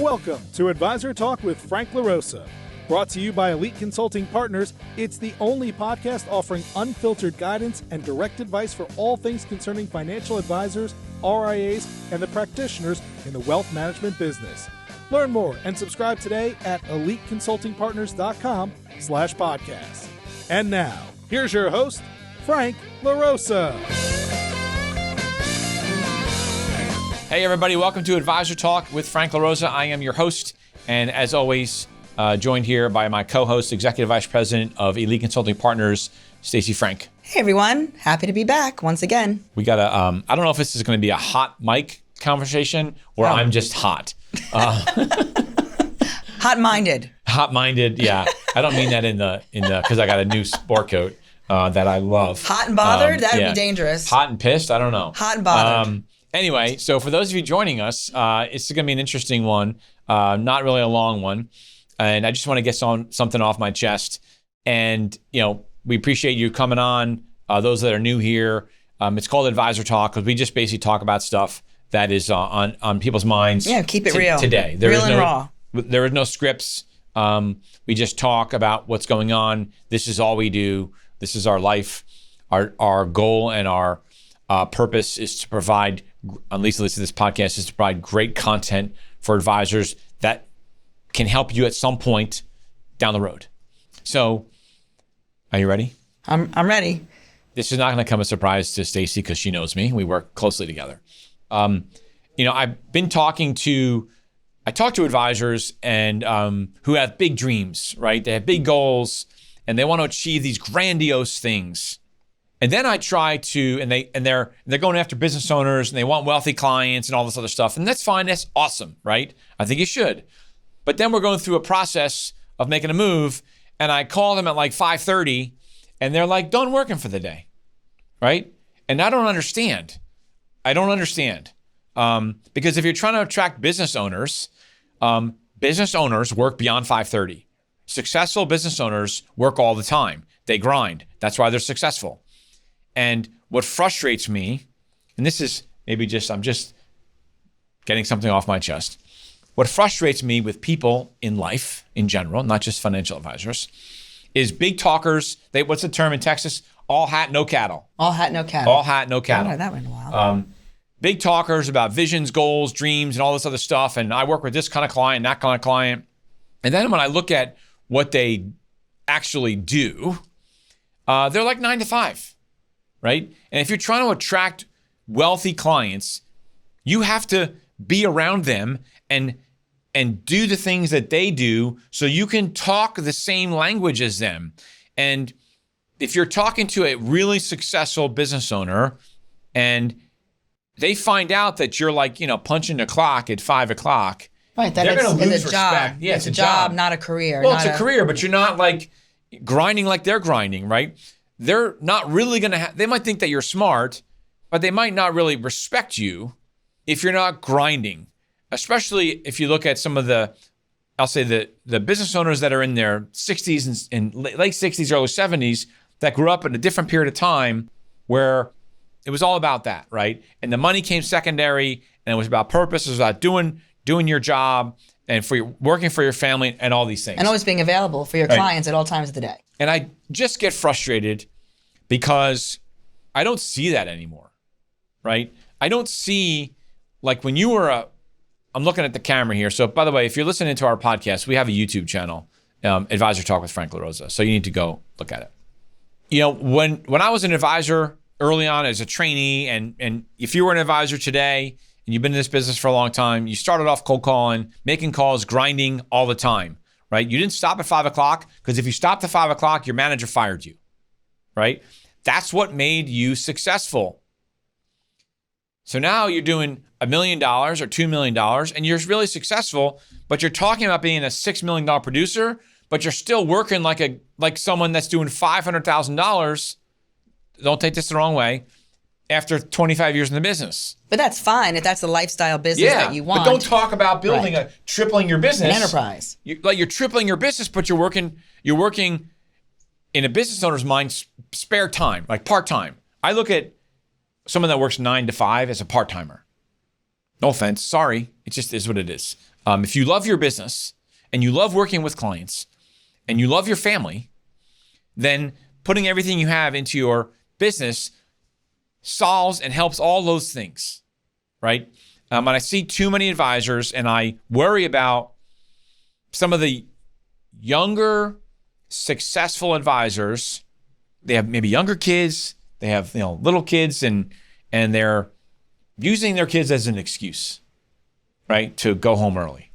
Welcome to Advisor Talk with Frank LaRosa. Brought to you by Elite Consulting Partners, it's the only podcast offering unfiltered guidance and direct advice for all things concerning financial advisors, RIAs, and the practitioners in the wealth management business. Learn more and subscribe today at eliteconsultingpartners.com/podcast. And now, here's your host, Frank LaRosa. Hey everybody, welcome to Advisor Talk with Frank LaRosa. I am your host, and as always, joined here by my co-host, Executive Vice President of Elite Consulting Partners, Stacey Frank. Hey everyone, happy to be back once again. We got a, I don't know if this is going to be a hot mic conversation or I'm just hot. Hot-minded. Hot-minded, yeah. I don't mean that in the because I got a new sport coat that I love. Hot and bothered? That would be dangerous. Hot and pissed? I don't know. Hot and bothered. Anyway, so for those of you joining us, it's going to be an interesting one, not really a long one. And I just want to get something off my chest. And, you know, we appreciate you coming on, those that are new here. It's called Advisor Talk because we just basically talk about stuff that is on people's minds. Yeah, keep it real. Today. Real and raw. There are no scripts. We just talk about what's going on. This is all we do. This is our life. Our goal and our purpose is to provide, at least this podcast, is to provide great content for advisors that can help you at some point down the road. So, are you ready? I'm ready. This is not going to come as a surprise to Stacey because she knows me. We work closely together. You know, I've been talking to advisors and who have big dreams, right? They have big goals and they want to achieve these grandiose things. And then I try to, and they're going after business owners and they want wealthy clients and all this other stuff. And that's fine. That's awesome, right? I think you should. But then we're going through a process of making a move, and I call them at like 5:30, and they're like done working for the day, right? And I don't understand. Because if you're trying to attract business owners work beyond 5:30. Successful business owners work all the time. They grind. That's why they're successful. And what frustrates me, and this is maybe I'm just getting something off my chest. What frustrates me with people in life in general, not just financial advisors, is big talkers. What's the term in Texas? All hat, no cattle. All hat, no cattle. All hat, no cattle. That went a while. Big talkers about visions, goals, dreams, and all this other stuff. And I work with this kind of client, that kind of client. And then when I look at what they actually do, they're like 9 to 5, right? And if you're trying to attract wealthy clients, you have to be around them and do the things that they do so you can talk the same language as them. And if you're talking to a really successful business owner and they find out that you're like, you know, punching the clock at 5 o'clock, right, they're going to lose a job. respect. Yeah, it's a job, not a career. Well, it's a career, but you're not like grinding like they're grinding, right? They're not really going to they might think that you're smart, but they might not really respect you if you're not grinding. Especially if you look at some of the business owners that are in their 60s and late 60s, early 70s that grew up in a different period of time where it was all about that, right? And the money came secondary and it was about purpose. It was about doing your job and working for your family and all these things. And always being available for your clients at all times of the day. And I just get frustrated because I don't see that anymore, right? I don't see, like when you were I'm looking at the camera here. So by the way, if you're listening to our podcast, we have a YouTube channel, Advisor Talk with Frank LaRosa. So you need to go look at it. You know, when I was an advisor early on as a trainee, and if you were an advisor today and you've been in this business for a long time, you started off cold calling, making calls, grinding all the time, right? You didn't stop at 5 o'clock because if you stopped at 5 o'clock, your manager fired you, right? That's what made you successful. So now you're doing $1 million or $2 million and you're really successful, but you're talking about being a $6 million producer, but you're still working like someone that's doing $500,000. Don't take this the wrong way. After 25 years in the business. But that's fine if that's the lifestyle business that you want. But don't talk about building tripling your business. An enterprise. You're tripling your business, but you're working in a business owner's mind, spare time, like part-time. I look at someone that works 9 to 5 as a part-timer. No offense, sorry. It just is what it is. If you love your business and you love working with clients and you love your family, then putting everything you have into your business solves and helps all those things, right? And I see too many advisors, and I worry about some of the younger, successful advisors. They have maybe younger kids, they have little kids, and they're using their kids as an excuse, right, to go home early,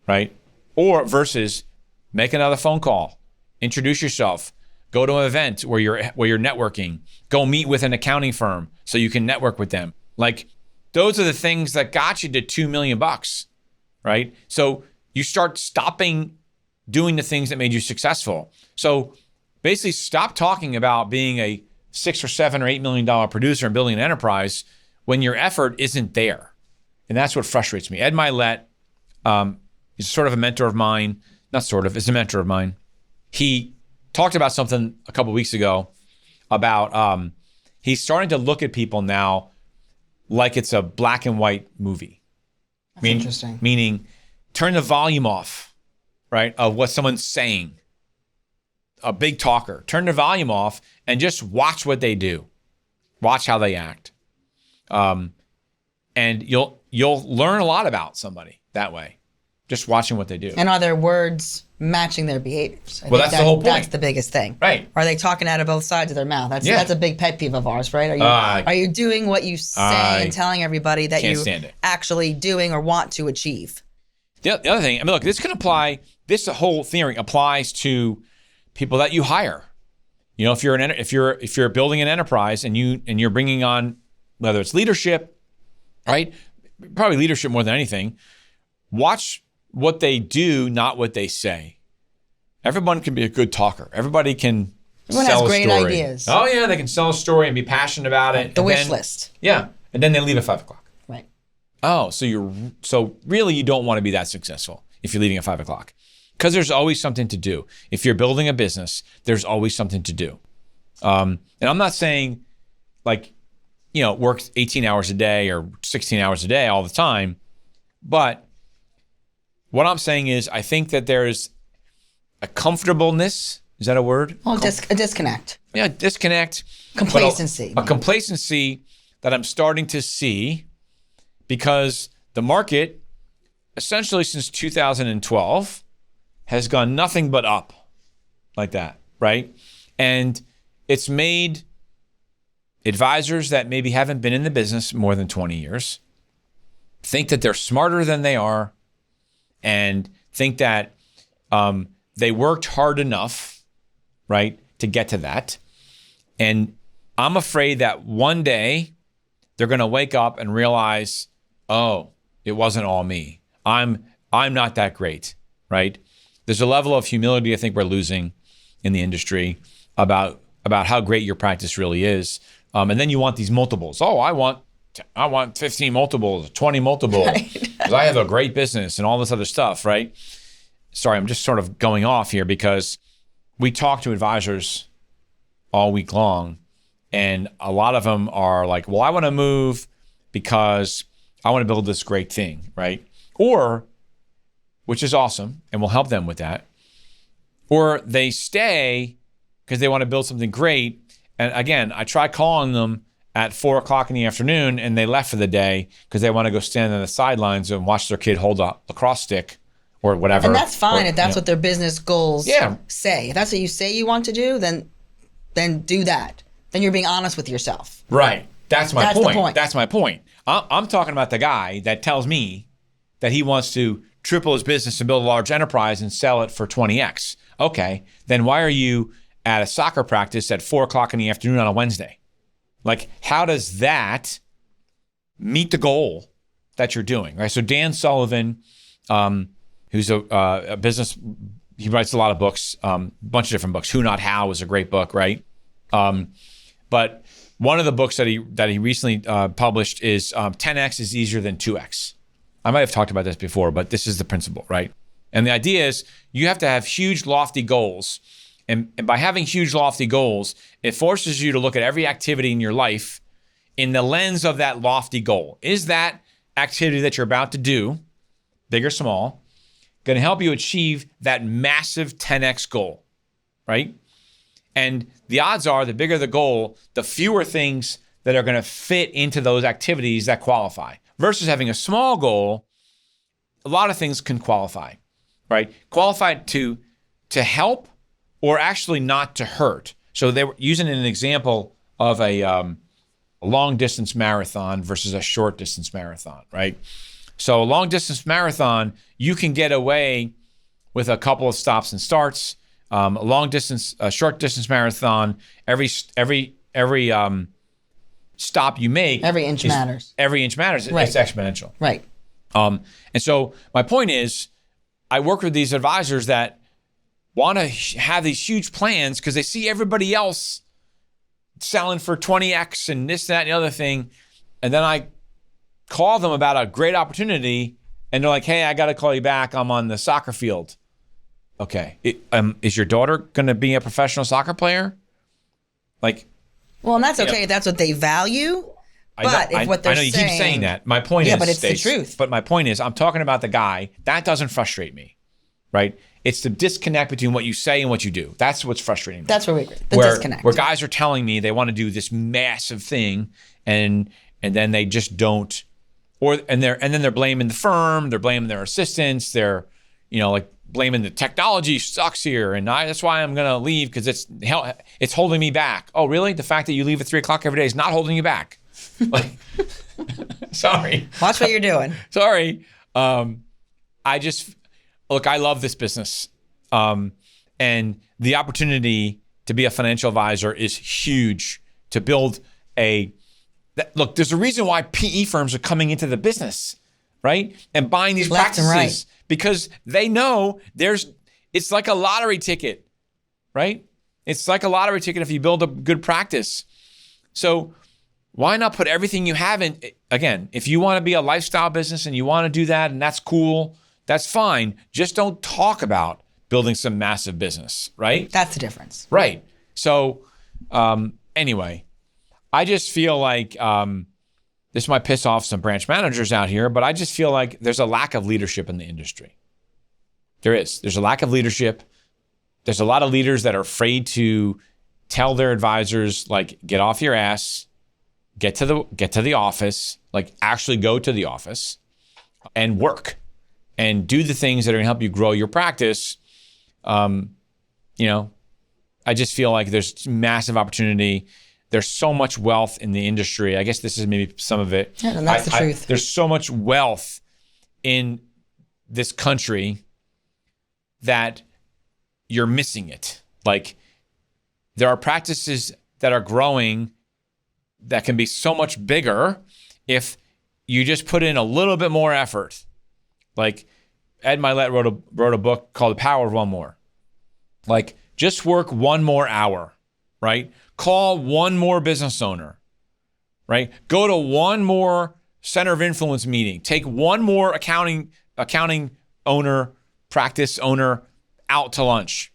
right? Or versus make another phone call, introduce yourself, go to an event where you're networking, go meet with an accounting firm so you can network with them. Like, those are the things that got you to $2 million, right? So you start stopping doing the things that made you successful. So basically stop talking about being a $6 or $7 or $8 million producer and building an enterprise when your effort isn't there. And that's what frustrates me. Ed Milet is sort of a mentor of mine, is a mentor of mine. He talked about something a couple of weeks ago about he's starting to look at people now like it's a black and white movie. That's interesting. Meaning, turn the volume off, right, of what someone's saying. A big talker. Turn the volume off and just watch what they do. Watch how they act. And you'll learn a lot about somebody that way, just watching what they do. And are their words matching their behaviors? Well, that's the whole point. That's the biggest thing. Right. Are they talking out of both sides of their mouth? That's a big pet peeve of ours, right? Are you doing what you say and telling everybody that you're actually doing or want to achieve? The other thing, look, this can apply. This whole theory applies to people that you hire. If you're building an enterprise and you're bringing on, whether it's leadership, right? Probably leadership more than anything. Watch what they do, not what they say. Everyone can be a good talker. Everybody can sell a story. Everyone has great ideas. Oh yeah, they can sell a story and be passionate about it. The wish list. Yeah, and then they leave at 5 o'clock. Right. Oh, so really you don't want to be that successful if you're leaving at 5 o'clock, because there's always something to do. If you're building a business, there's always something to do. And I'm not saying work 18 hours a day or 16 hours a day all the time, but what I'm saying is I think that there's a comfortableness. Is that a word? Well, a disconnect. Yeah, disconnect. Complacency. A complacency that I'm starting to see because the market, essentially since 2012, has gone nothing but up like that, right? And it's made advisors that maybe haven't been in the business more than 20 years think that they're smarter than they are and think that they worked hard enough, right, to get to that. And I'm afraid that one day they're going to wake up and realize, oh, it wasn't all me. I'm not that great, right? There's a level of humility I think we're losing in the industry about how great your practice really is. And then you want these multiples. Oh, I want 15 multiples, 20 multiples, because I have a great business and all this other stuff, right? Sorry, I'm just sort of going off here because we talk to advisors all week long, and a lot of them are like, well, I want to move because I want to build this great thing, right? Or, which is awesome, and we'll help them with that. Or they stay because they want to build something great. And again, I try calling them at 4 o'clock in the afternoon and they left for the day because they want to go stand on the sidelines and watch their kid hold a lacrosse stick or whatever. And that's fine if that's what their business goals say. If that's what you say you want to do, then do that. Then you're being honest with yourself. Right. That's my point. The point. That's my point. I'm talking about the guy that tells me that he wants to triple his business and build a large enterprise and sell it for 20x. Okay, then why are you at a soccer practice at 4 o'clock in the afternoon on a Wednesday? Like, how does that meet the goal that you're doing, right? So Dan Sullivan, who's a business, he writes a lot of books, a bunch of different books. Who Not How is a great book, right? But one of the books that he recently published is 10x is easier than 2x. I might have talked about this before, but this is the principle, right? And the idea is you have to have huge, lofty goals. And by having huge, lofty goals, it forces you to look at every activity in your life in the lens of that lofty goal. Is that activity that you're about to do big or small, going to help you achieve that massive 10x goal, right? And the odds are the bigger the goal, the fewer things that are going to fit into those activities that qualify. Versus having a small goal, a lot of things can qualify, right? Qualify to help or actually not to hurt. So they were using an example of a long distance marathon versus a short distance marathon, right? So a long distance marathon, you can get away with a couple of stops and starts. A short distance marathon, every stop you make, every inch matters. Every inch matters. Right. It's exponential. Right. And so my point is, I work with these advisors that want to have these huge plans because they see everybody else selling for 20x and this, that, and the other thing. And then I call them about a great opportunity and they're like, hey, I got to call you back. I'm on the soccer field. Okay. Is your daughter going to be a professional soccer player? Well, and that's okay if that's what they value. But if what they're saying... I know you keep saying that. My point is... Yeah, but it's the truth. But my point is, I'm talking about the guy. That doesn't frustrate me, right? It's the disconnect between what you say and what you do. That's what's frustrating me. That's where we agree. The disconnect. Where guys are telling me they want to do this massive thing and then they just don't. And then they're blaming the firm. They're blaming their assistants. They're, blaming the technology sucks here. And that's why I'm going to leave because it's holding me back. Oh, really? The fact that you leave at 3:00 every day is not holding you back. Sorry. Watch what you're doing. Sorry. I love this business. And the opportunity to be a financial advisor is huge to build there's a reason why PE firms are coming into the business, right? And buying these left practices and right. Because they know it's like a lottery ticket, right? It's like a lottery ticket if you build a good practice. So why not put everything you have in? Again, if you want to be a lifestyle business and you want to do that and that's cool, that's fine. Just don't talk about building some massive business, right? That's the difference. Right. So anyway, I just feel like this might piss off some branch managers out here, but I just feel like there's a lack of leadership in the industry. There is. There's a lack of leadership. There's a lot of leaders that are afraid to tell their advisors, get off your ass, get to the office, actually go to the office and work and do the things that are going to help you grow your practice. I just feel like there's massive opportunity. There's so much wealth in the industry. I guess this is maybe some of it. Yeah, and that's the truth. There's so much wealth in this country that you're missing it. There are practices that are growing that can be so much bigger if you just put in a little bit more effort. Ed Milet wrote a book called The Power of One More. Just work one more hour, right? Call one more business owner, right? Go to one more center of influence meeting. Take one more accounting owner, practice owner out to lunch.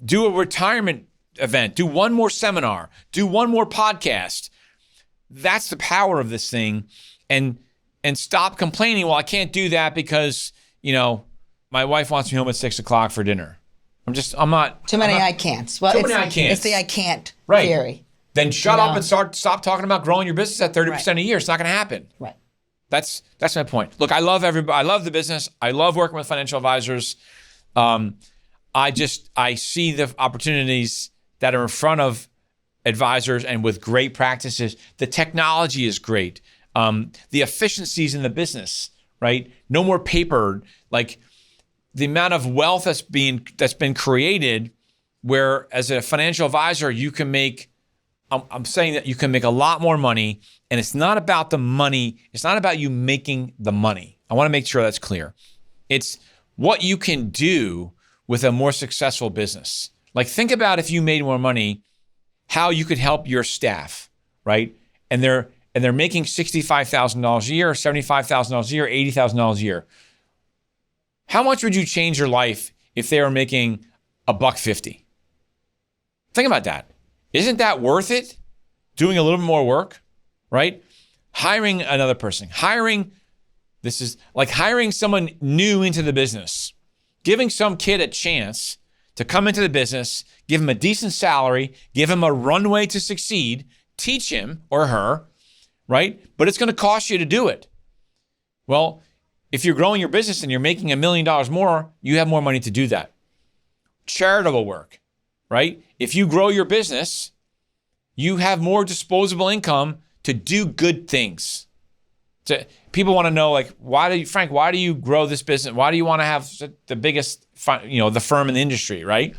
Do a retirement event. Do one more seminar. Do one more podcast. That's the power of this thing. And stop complaining, well, I can't do that because, my wife wants me home at 6:00 for dinner. I'm not. Too many I can'ts. Well, too many I can'ts. It's the I can't theory. Then shut up and stop talking about growing your business at 30% a year. It's not going to happen. Right. That's my point. Look, I love everybody. I love the business. I love working with financial advisors. I see the opportunities that are in front of advisors and with great practices. The technology is great. The efficiencies in the business, right? No more paper. The amount of wealth that's been created, where as a financial advisor, you can make, I'm saying that you can make a lot more money, and it's not about the money. It's not about you making the money. I want to make sure that's clear. It's what you can do with a more successful business. Think about if you made more money, how you could help your staff, right? And they're making $65,000 a year, $75,000 a year, $80,000 a year. How much would you change your life if they were making $150? Think about that. Isn't that worth it? Doing a little bit more work, right? Hiring another person, hiring This is like hiring someone new into the business, giving some kid a chance to come into the business, give him a decent salary, give him a runway to succeed, teach him or her, right? But it's going to cost you to do it. Well, if you're growing your business and you're making $1 million more, you have more money to do that. Charitable work, right? If you grow your business, you have more disposable income to do good things. People want to know, like, why do you grow this business? Why do you want to have the biggest, the firm in the industry, right?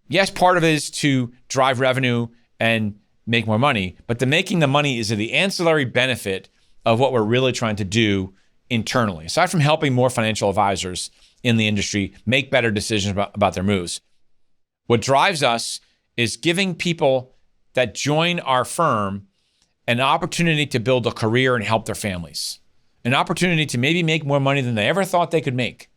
Yes, part of it is to drive revenue and make more money, but making the money is the ancillary benefit of what we're really trying to do internally. Aside from helping more financial advisors in the industry make better decisions about their moves, what drives us is giving people that join our firm an opportunity to build a career and help their families, an opportunity to maybe make more money than they ever thought they could make,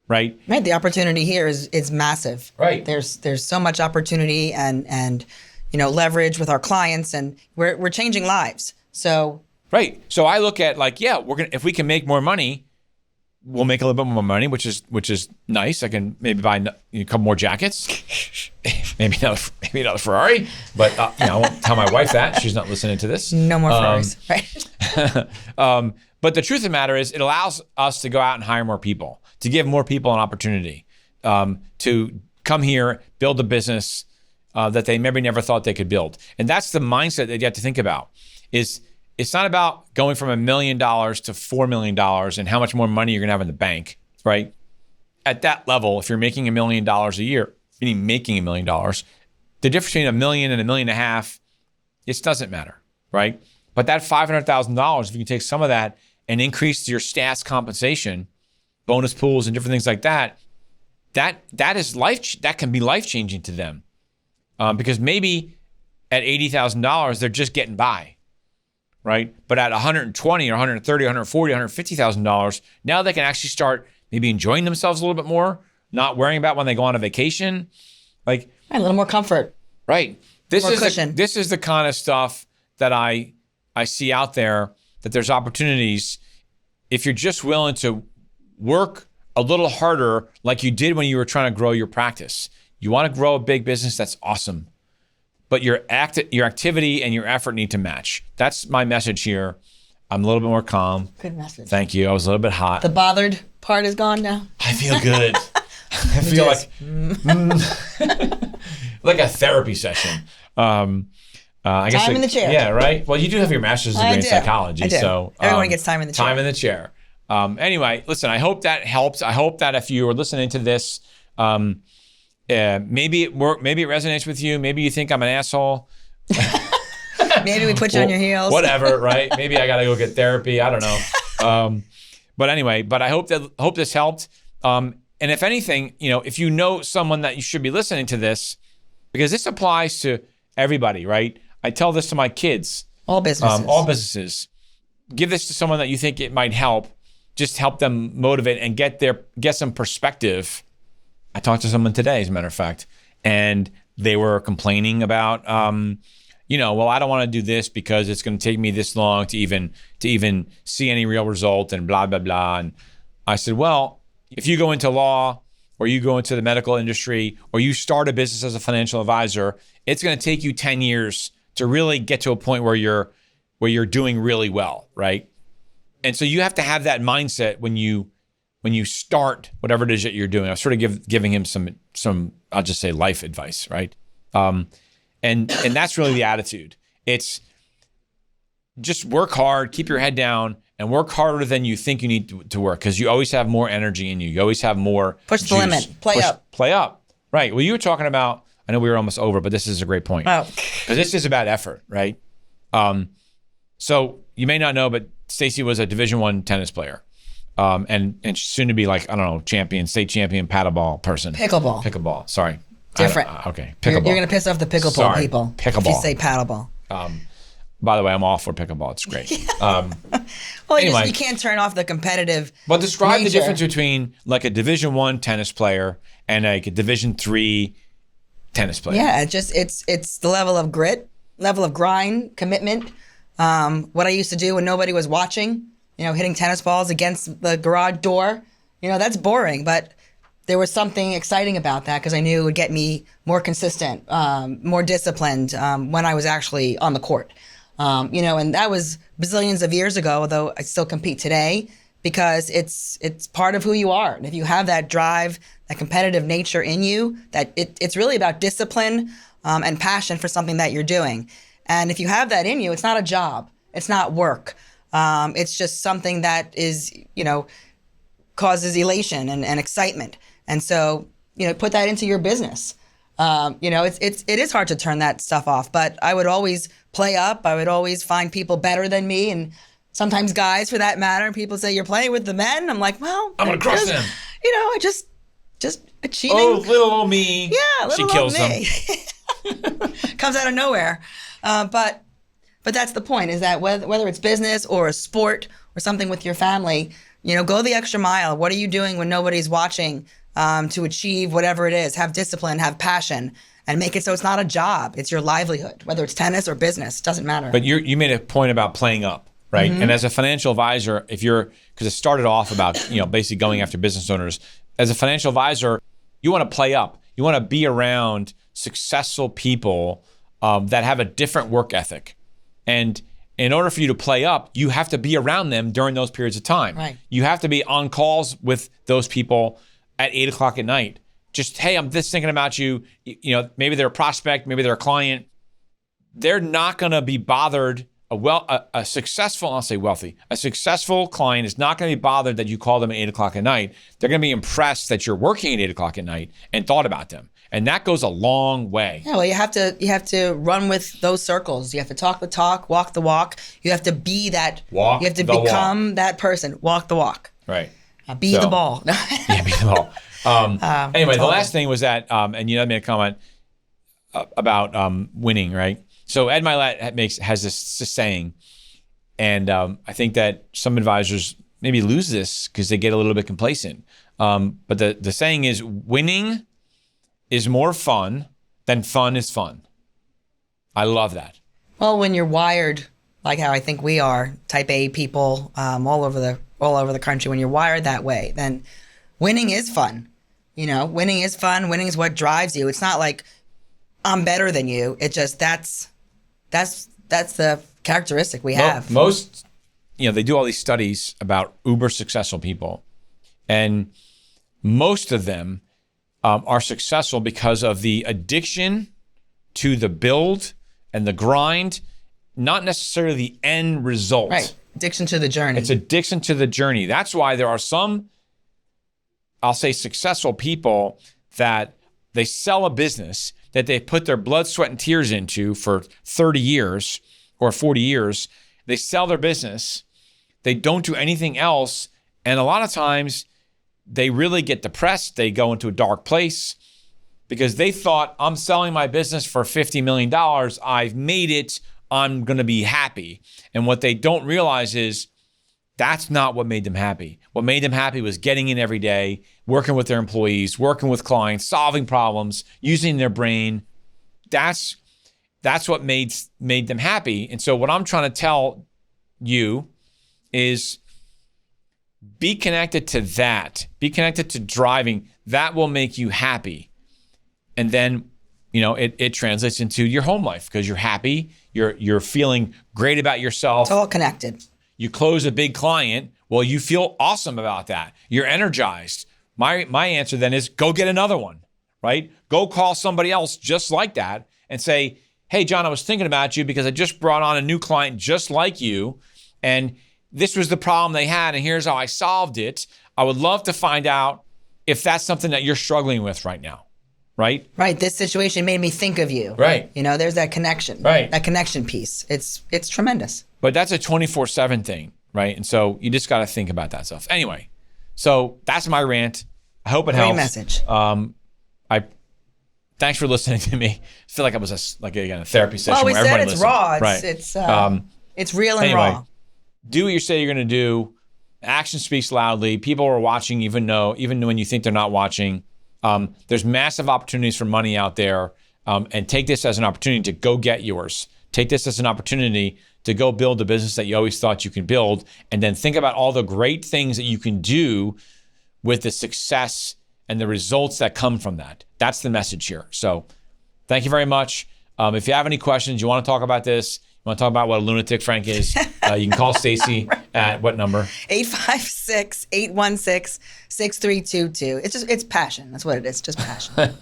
right? Right. The opportunity here is massive. Right. There's so much opportunity and leverage with our clients, and we're changing lives. So. Right. So I look at if we can make more money, we'll make a little bit more money, which is nice. I can maybe buy a couple more jackets, maybe not a Ferrari, but I won't tell my wife that. She's not listening to this. No more Ferraris, right? But the truth of the matter is, it allows us to go out and hire more people, to give more people an opportunity to come here, build a business that they maybe never thought they could build. And that's the mindset that you have to think about. It's not about going from $1 million to $4 million and how much more money you're going to have in the bank, right? At that level, if you're making $1 million a year, meaning making $1 million, the difference between $1 million and $1.5 million, it doesn't matter, right? But that $500,000, if you can take some of that and increase your staff's compensation, bonus pools and different things like that, that is that can be life-changing to them. Because maybe at $80,000, they're just getting by. Right? But at $120,000 or $130,000, $140,000, $150,000, now they can actually start maybe enjoying themselves a little bit more, not worrying about when they go on a vacation. Like a little more comfort. Right. This More is the kind of stuff that I see out there, that there's opportunities if you're just willing to work a little harder like you did when you were trying to grow your practice. You want to grow a big business, that's awesome. But your activity and your effort need to match. That's my message here. I'm a little bit more calm. Good message. Thank you. I was a little bit hot. The bothered part is gone now. I feel good. I feel like a therapy session. I guess time in the chair. Yeah, right? Well, you do have your master's degree in psychology. I do. So everyone gets time in the chair. Time in the chair. Anyway, listen, I hope that helps. I hope that if you are listening to this, maybe it resonates with you. Maybe you think I'm an asshole. Maybe we put you on your heels. Whatever, right? Maybe I got to go get therapy. I don't know. But anyway, I hope this helped. And if anything, if you know someone that you should be listening to this, because this applies to everybody, right? I tell this to my kids. All businesses. Give this to someone that you think it might help. Just help them motivate and get some perspective. I talked to someone today, as a matter of fact, and they were complaining about, well, I don't want to do this because it's going to take me this long to even see any real result and blah, blah, blah. And I said, well, if you go into law or you go into the medical industry or you start a business as a financial advisor, it's going to take you 10 years to really get to a point where you're doing really well, right? And so you have to have that mindset when you start whatever it is that you're doing. I was sort of giving him some I'll just say life advice, right? And that's really the attitude. It's just work hard, keep your head down, and work harder than you think you need to work, because you always have more energy in you. You always have more push the limit. Play up. Right. Well, you were talking about, I know we were almost over, but this is a great point. Oh. Because this is about effort, right? So you may not know, but Stacey was a Division I tennis player. And soon to be state champion paddleball person. Pickleball. Sorry. Different. Okay. Pickleball. You're going to piss off the pickleball people. Pickleball. If you say paddleball. By the way, I'm all for pickleball. It's great. Well, anyway, you can't turn off the competitive. But describe nature. the difference between like a Division I tennis player and like a Division III tennis player. Yeah, it's the level of grit, level of grind, commitment. What I used to do when nobody was watching, hitting tennis balls against the garage door. That's boring, but there was something exciting about that because I knew it would get me more consistent, more disciplined when I was actually on the court. And that was bazillions of years ago, although I still compete today because it's part of who you are. And if you have that drive, that competitive nature in you, that it's really about discipline and passion for something that you're doing. And if you have that in you, it's not a job. It's not work. It's just something that is, causes elation and excitement. And so, put that into your business. It is hard to turn that stuff off, but I would always play up. I would always find people better than me, and sometimes guys for that matter. And people say, you're playing with the men? I'm like, well, I'm going to crush them. I just achieving. Oh, little old me. Yeah, little she kills old me. Comes out of nowhere. But that's the point, is that whether it's business or a sport or something with your family, go the extra mile. What are you doing when nobody's watching to achieve whatever it is? Have discipline, have passion, and make it so it's not a job. It's your livelihood, whether it's tennis or business. Doesn't matter. But you made a point about playing up, right? Mm-hmm. And as a financial advisor, because it started off about, basically going after business owners. As a financial advisor, you want to play up. You want to be around successful people that have a different work ethic. And in order for you to play up, you have to be around them during those periods of time. Right. You have to be on calls with those people at 8:00 at night. Just, hey, I'm just thinking about you. Maybe they're a prospect, maybe they're a client. They're not going to be bothered. A successful, I'll say wealthy, a successful client is not going to be bothered that you call them at 8:00 at night. They're going to be impressed that you're working at 8:00 at night and thought about them. And that goes a long way. Yeah, well, you have to run with those circles. You have to talk the talk, walk the walk. You have to be that. You have to become that person. Walk the walk. Right. Be the ball. Yeah, be the ball. Anyway, the last thing was that, and you made a comment about winning, right? So Ed Milet has this saying, and I think that some advisors maybe lose this because they get a little bit complacent. But the saying is, winning is more fun than fun is fun. I love that. Well, when you're wired like how I think we are, type A people all over the country, when you're wired that way, then winning is fun. Winning is fun. Winning is what drives you. It's not like I'm better than you. It just that's the characteristic we have. Most, they do all these studies about uber successful people, and most of them are successful because of the addiction to the build and the grind, not necessarily the end result. Right. Addiction to the journey. It's addiction to the journey. That's why there are some, I'll say, successful people that they sell a business that they put their blood, sweat, and tears into for 30 years or 40 years. They sell their business. They don't do anything else. And a lot of times they really get depressed. They go into a dark place because they thought, I'm selling my business for $50 million. I've made it. I'm going to be happy. And what they don't realize is that's not what made them happy. What made them happy was getting in every day, working with their employees, working with clients, solving problems, using their brain. That's what made them happy. And so what I'm trying to tell you is be connected to that. Be connected to driving. That will make you happy. And then, it translates into your home life because you're happy. You're feeling great about yourself. It's all connected. You close a big client. Well, you feel awesome about that. You're energized. My answer then is go get another one, right? Go call somebody else just like that and say, hey, John, I was thinking about you because I just brought on a new client just like you. And this was the problem they had. And here's how I solved it. I would love to find out if that's something that you're struggling with right now. Right? Right. This situation made me think of you. Right. There's that connection. Right. That connection piece. It's tremendous. But that's a 24/7 thing, right? And so you just got to think about that stuff. Anyway, so that's my rant. I hope it helps. Great message. Thanks for listening to me. I feel like I was a therapy session. Well, we where said everybody it's listened. raw. Right. It's real and anyway, raw. Do what you say you're going to do. Action speaks loudly. People are watching, even when you think they're not watching. There's massive opportunities for money out there, and take this as an opportunity to go get yours. Take this as an opportunity to go build the business that you always thought you can build, and then think about all the great things that you can do with the success and the results that come from that. That's the message here. So thank you very much. If you have any questions, you want to talk about this, you want to talk about what a lunatic Frank is, you can call Stacey at what number? 856-816-6322. It's passion. That's what it is. Just passion.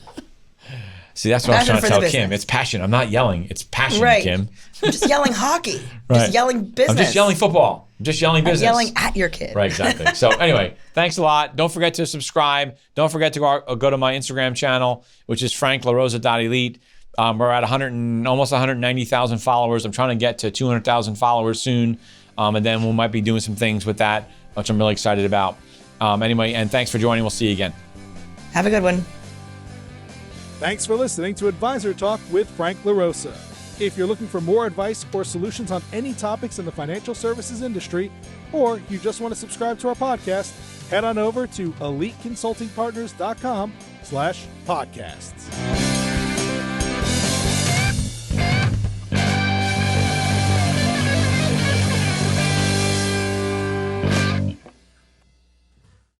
See, that's what Passion I was trying to for tell the Kim. business. It's passion. I'm not yelling. It's passion, Right. Kim. I'm just yelling hockey. Right. Just yelling business. I'm just yelling football. I'm just yelling business. Yelling at your kid. Right, exactly. So anyway, thanks a lot. Don't forget to subscribe. Don't forget to go to my Instagram channel, which is franklarosa.elite. We're at almost 190,000 followers. I'm trying to get to 200,000 followers soon. And then we might be doing some things with that, which I'm really excited about. Anyway, and thanks for joining. We'll see you again. Have a good one. Thanks for listening to Advisor Talk with Frank LaRosa. If you're looking for more advice or solutions on any topics in the financial services industry, or you just want to subscribe to our podcast, head on over to eliteconsultingpartners.com/podcasts.